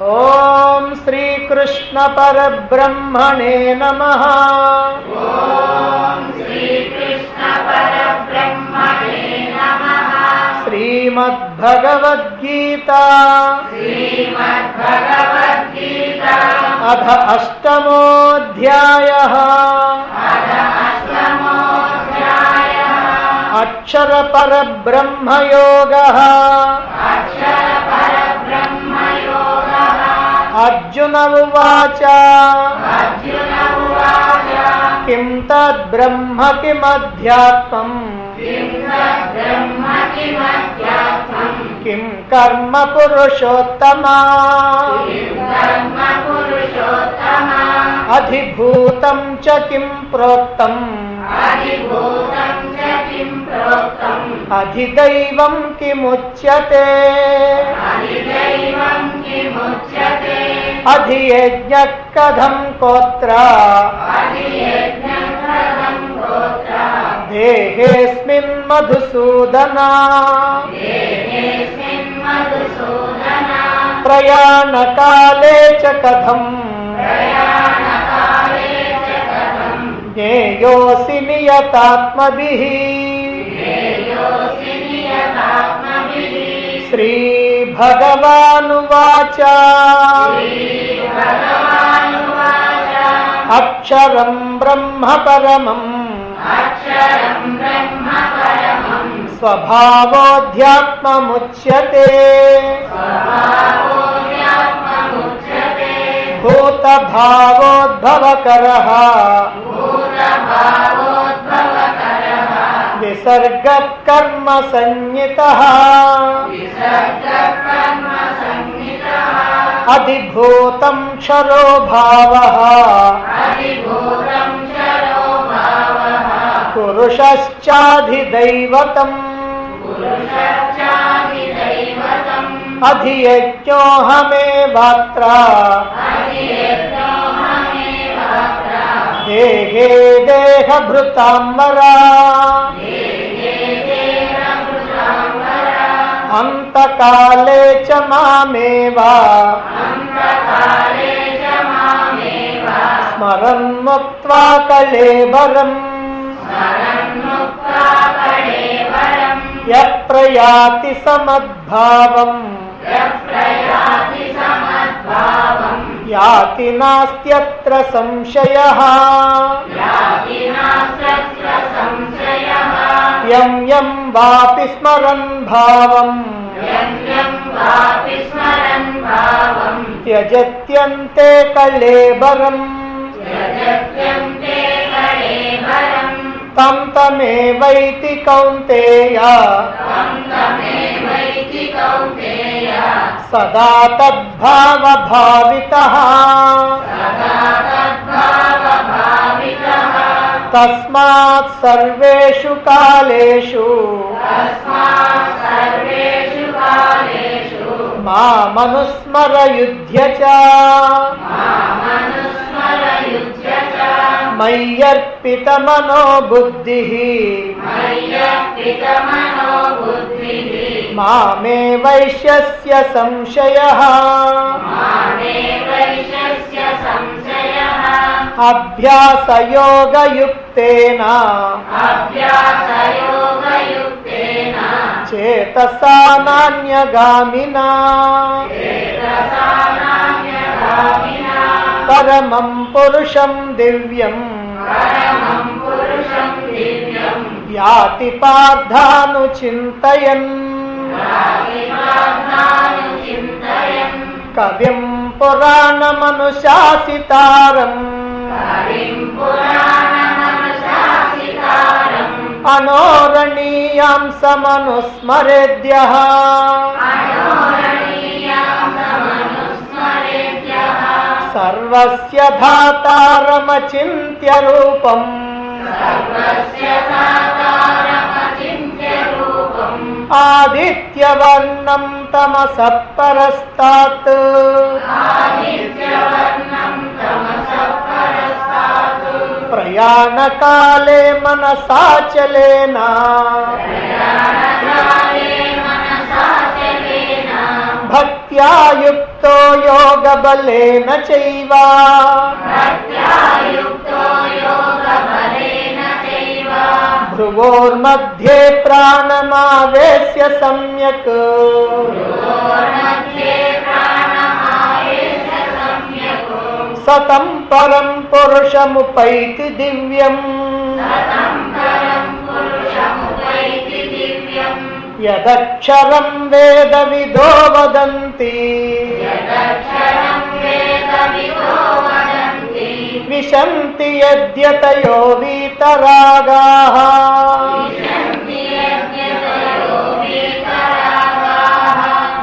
ఓం శ్రీకృష్ణ పరబ్రహ్మణే నమః. ఓం శ్రీకృష్ణ పరబ్రహ్మణే నమః. శ్రీమద్భగవద్గీత శ్రీమద్భగవద్గీత అథ అష్టమోऽధ్యాయః. అష్టమోऽధ్యాయః. అక్షర పరబ్రహ్మయోగః. అక్షర పరబ్రహ్మయోగః. అర్జున ఉవాచ అర్జున ఉవాచ కిం తద్బ్రహ్మ కిమధ్యాత్మం కిం తద్బ్రహ్మ కిమధ్యాత్మం కిం కర్మ పురుషోత్తమా కిం కర్మ పురుషోత్తమా అధిభూతం చ కిం ప్రోక్తం అధిభూతం చ కిం ప్రోక్తం అధిదైవం కిముచ్యతే అధిదైవం కిముచ్యతే అధియజ్ఞః కథం కోత్ర అధియజ్ఞః కథం గోత్ర దేహేస్మిన్ మధుసూదన దేహేస్మిన్ మధుసూదన ప్రయాణకాలే చ కథం ప్రయాణకాలే చ కథం జ్ఞేయోసి నియతాత్మభిః. జ్ఞేయోసి నియతాత్మభిః. శ్రీభగవానువాచ శ్రీభగవానువాచ అక్షరం బ్రహ్మ పరమం అక్షరం బ్రహ్మ పరమం స్వభావోధ్యాత్మముచ్యతే స్వభావోధ్యాత్మముచ్యతే భూతభావోద్భవకరః భూతభావోద్భవకరః విసర్గః కర్మ సంజ్ఞితః విసర్గకర్మ సంహితః అధిభూతం క్షరో భావః అధిభూతం చరో భావః పురుషశ్చాధిదైవతం పురుషశ్చాధిదైవతం అధియజ్ఞోహమేవాత్ర అధియజ్ఞోహమేవాత్ర దేహే దేహభృతాంబరా దేహే దేహభృతాంబర అంతకాలే చ మామేవా అంతకాలే చ మామేవ స్మరన్ ముక్త్వా కళేబరం స్మరన్ముక్త్వా కళేబరం యః ప్రయాతి సమద్భావం ప్రయాతి సమద్భావం యాతి నాస్త్యత్ర సంశయః యాతి నాస్త్ర సంశయః యం యం వాపి స్మరన్ భావం యం యం వాపి స్మరన్ భావం త్యజత్యంతే కళేబరం త్యజత్యంతే కళేబరం తం తమేవైతి కౌంతేయ తం తమేవైతి కౌంతేయ సదా తద్భావభావితః సదా తద్భావభావితః తస్మాత్ సర్వేషు కాలేషు తస్మాత్ సర్వేషు కాలేషు మామనుస్మరయుధ్య చ మామనుస్మరయుధ్య చ మయ్యర్పితమనో బుద్ధిః మయ్యర్పితమనో బుద్ధిః మామే వైశ్యస్య సంశయః మామేవైషస్య సంశయః అభ్యాసయోగయుక్తేన అభ్యాసయోగయుక్తేన చేతసా నాన్యగామినా చేతసా నాన్యగామినా పరమం పురుషం దివ్యం పరమం పురుషం దివ్యం యాతి పార్థానుచింతయన్ యాతిపార్థానుచింతయన్ కవిం పురాణమనుశాసితారం హరిం పురాణమనుశాసితారం అనోరణీయాం సమనుస్మరేద్యః అనోరణీయాం సమనుస్మరేద్యః సర్వస్య ధాతారమచింత్య రూపం సర్వస్య ధాతారమచింత్య రూపం ఆదిత్యవర్ణం తమసః పరస్తాత్ ఆదిత్యవర్ణం తమసః పరస్తాత్ ప్రయాణకాలే మనసాచలేన ప్రయాణకాలే మనసాచలేన భక్తి భక్త్యాయుక్తో యోగబలేన చైవ భ్రువోర్मध्ये ప్రాణమావేశ్య సమ్యక్ సతం పరం పురుషముపైతి దివ్యం యదక్షరం వేదవిదో వదంతి విశంతి యద్యతయో వీతరాగాః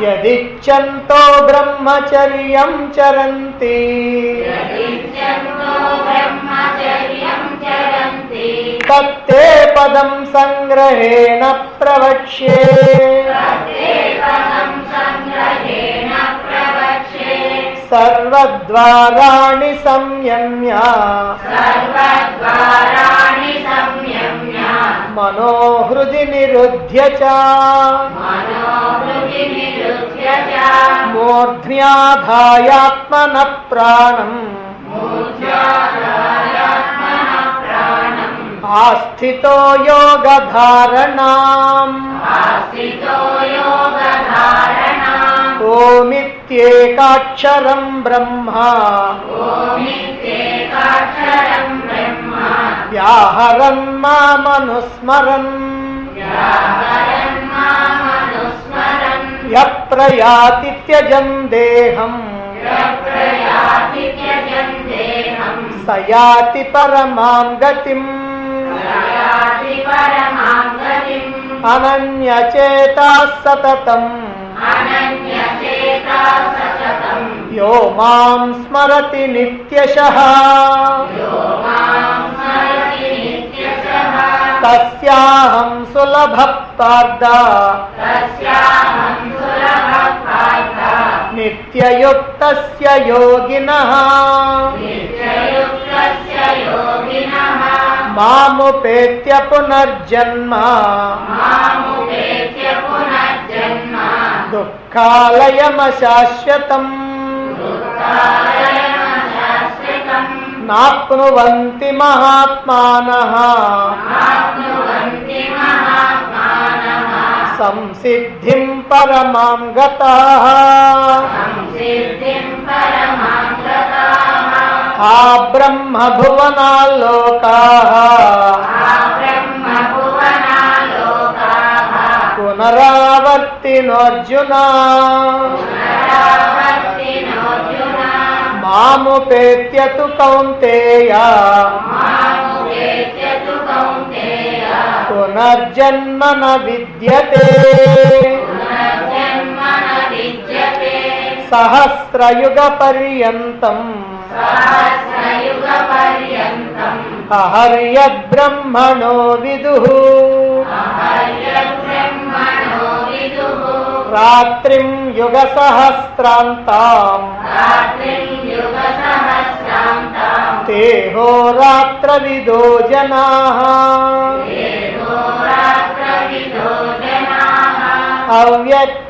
యదిచ్ఛంతో బ్రహ్మచర్యం చరంతి తత్తే పదం సంగ్రహేణ ప్రవక్ష్యే సర్వద్వారాణి సంయమ్య మనోహృది నిరుధ్య చ మూర్ధ్యాధాయాత్మన ప్రాణం ఆస్థితో యోగధారణాం ఓమిత్యేకాక్షరం బ్రహ్మ వ్యాహరన్ మామనుస్మరన్ యప్రయాతి త్యజం దేహం సయాతి పరమాం గతిం అనన్యచేతాః సతతం యో మాం స్మరతి నిత్యశః తస్యాహం సులభః పార్థ నిత్యయుక్తస్య యోగినః మాముపేత్య పునర్జన్మ దుఃఖాలయమశాశ్వతం నాప్నువంతి మహాత్మానః సంసిద్ధిం పరమాం గతాః ఆ బ్రహ్మ భువనాల్లోకాః పునరావర్తినోర్జున మాముపేత్య తు కౌంతేయ పునర్జన్మ న విద్యతే సహస్రయుగ పర్యంతం అహర్యద్బ్రహ్మణో విదుః రాత్రిం యుగ సహస్రాంతాం తే హోరాత్రవిదో జనాః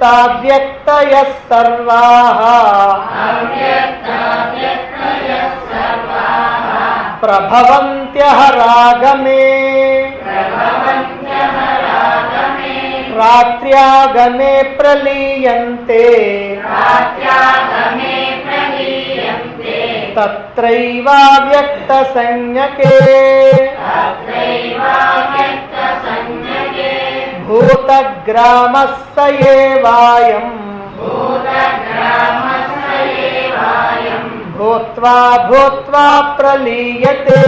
అవ్యక్తావ్యక్తయః సర్వాః ప్రభవంత్యః రాగమే రాత్ర్యాగమే ప్రలీయంతే తత్రైవావ్యక్తసంజ్ఞకే భూతగ్రామః స ఏవాయం భూత్వా భూత్వా ప్రలీయతే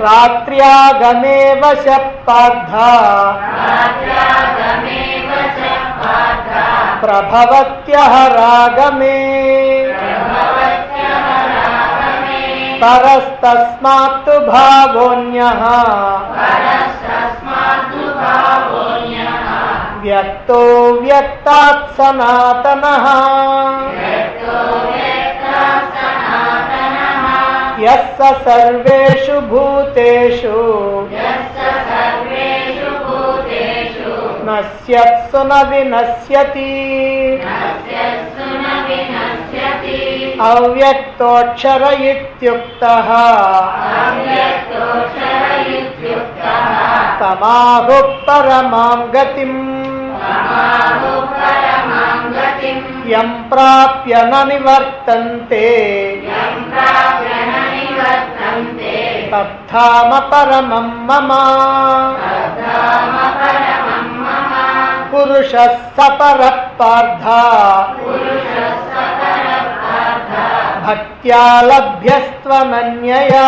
రాత్ర్యాగమే వశః పార్థ ప్రభవత్యః రాగమే పరస్తస్మాత్తు భావోన్యః వ్యక్తో వ్యక్తాత్ సనాతనః యస్స సర్వేషు భూతేషు న नश्यत्सु न विनश्यति नश्यत्सु न विनश्यति अव्यक्तोऽक्षर इत्युक्तः अव्यक्तोऽक्षर इत्युक्तः तमाहुः परमां गतिम् तमाहुः परमां गतिम् यं प्राप्य न निवर्तन्ते यं प्राप्य न निवर्तन्ते तद्धाम परमं मम तद्धाम परमं मम पुरुषः स परः पार्थ पुरुषः स परः पार्थ भक्त्या लभ्यस्त्वनन्यया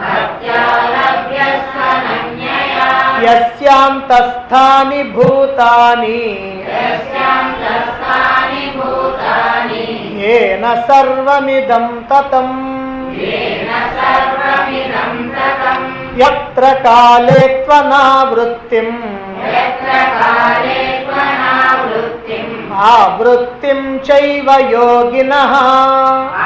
भक्त्या लभ्यस्त्वनन्यया यस्यान्तस्थानि भूतानि यस्यान्तस्थानि भूतानि येन सर्वमिदं ततम् येन सर्वमिदं ततम् यत्र काले त्वनावृत्तिम् यत्र काले त्वनावृत्तिम् आवृत्तिं चैव योगिनः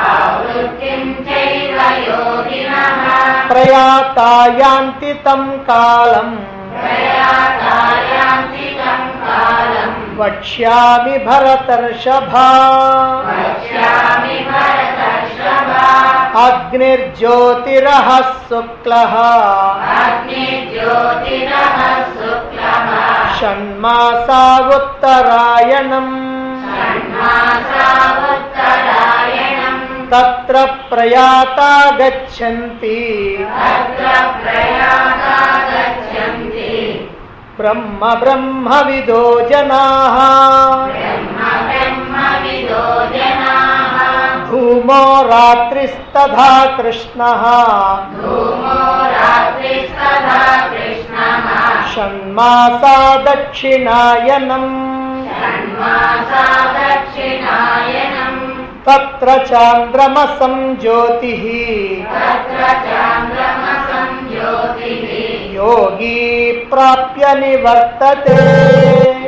आवृत्तिं चैव योगिनः प्रयाता यान्ति तं कालम् प्रयाता यान्ति तं कालम् वक्ष्यामि भरतर्षभा वक्ष्यामि भरतर्षभा अग्निर्ज्योतिरः शुक्लः अग्निज्योतिरः शुक्लः षण्मासा उत्तरायणम् षण्मासा उत्तरायणम् तत्र प्रयाता गच्छन्ति तत्र प्रयाता गच्छन्ति ब्रह्म ब्रह्मविदो जनाः ब्रह्म ब्रह्मविदो जनाः धूमो रात्रिस्तथा कृष्णः धूमो रात्रिस्तथा कृष्णः षण्मासा दक्षिणायनम् षण्मासा दक्षिणायनम् तत्र चान्द्रमसं ज्योतिः तत्र चान्द्रमसं ज्योतिः योगी प्राप्य निवर्तते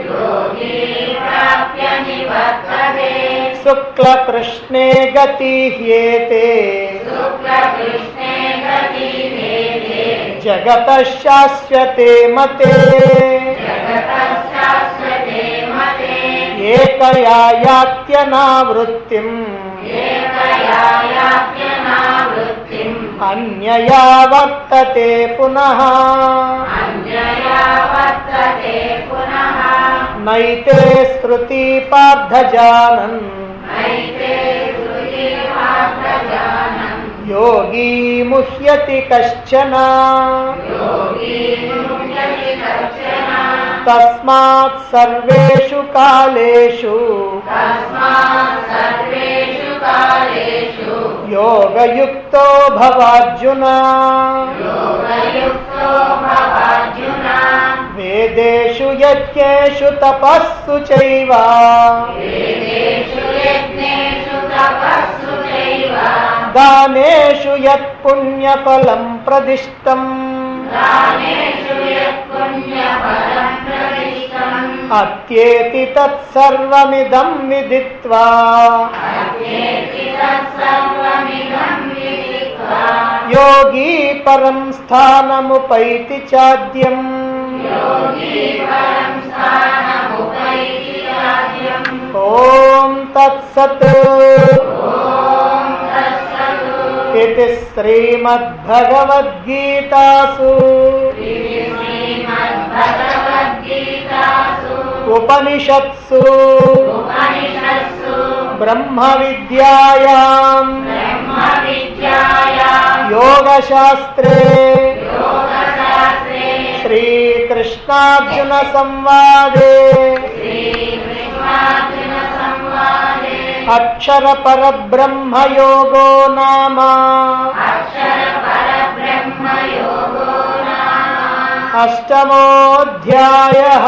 योगी प्राप्य निवर्तते शुक्लकृष्णे गतिह्येते शुक्लकृष्णे गतिभेदे जगतः शाश्वते मते जगतः शाश्वते मते एकया यात्यनावृत्तिम् एकया यात्यनावृत्तिम् अन्यया वर्तते पुनः अन्यया वर्तते पुनः नैते श्रुति पार्थ जानन् नैते श्रुति पार्थजानन् योगी मुह्यति कश्चन योगी मुह्यति कश्चन तस्मात् सर्वेषु कालेषु तस्मात् सर्वेषु कालेषु योगयुक्तो भवार्जुन योगयुक्तो भवार्जुन वेदेषु यज्ञेषु तपस्सु चैव वेदेषु यज्ञेषु तपस्सु चैव दानेषु यत्पुण्यफलं प्रदिष्टम् दानेषु यत्पुण्यफलं प्रदिष्टम् अत्येति तत्सर्वमिदं विदित्वा अत्येति तत्सर्वमिदं विदित्वा योगी परं स्थानमुपैति चाद्यम् योगी परं स्थानमुपैति चाद्यम् ॐ तत्सत् इति श्रीमद्भगवद्गीतासु श्रीमद्भगवद्गीतासु उपनिषत्सु उपनिषत्सु ब्रह्मविद्यायां ब्रह्मविद्यायां योगशास्त्रे योगशास्त्रे श्रीकृष्णार्जुनसंवादे श्रीकृष्णार्जुनसंवादे अक्षरपरब्रह्मयोगो नाम अक्षरपरब्रह्मयोगो नाम अष्टमोऽध्यायः।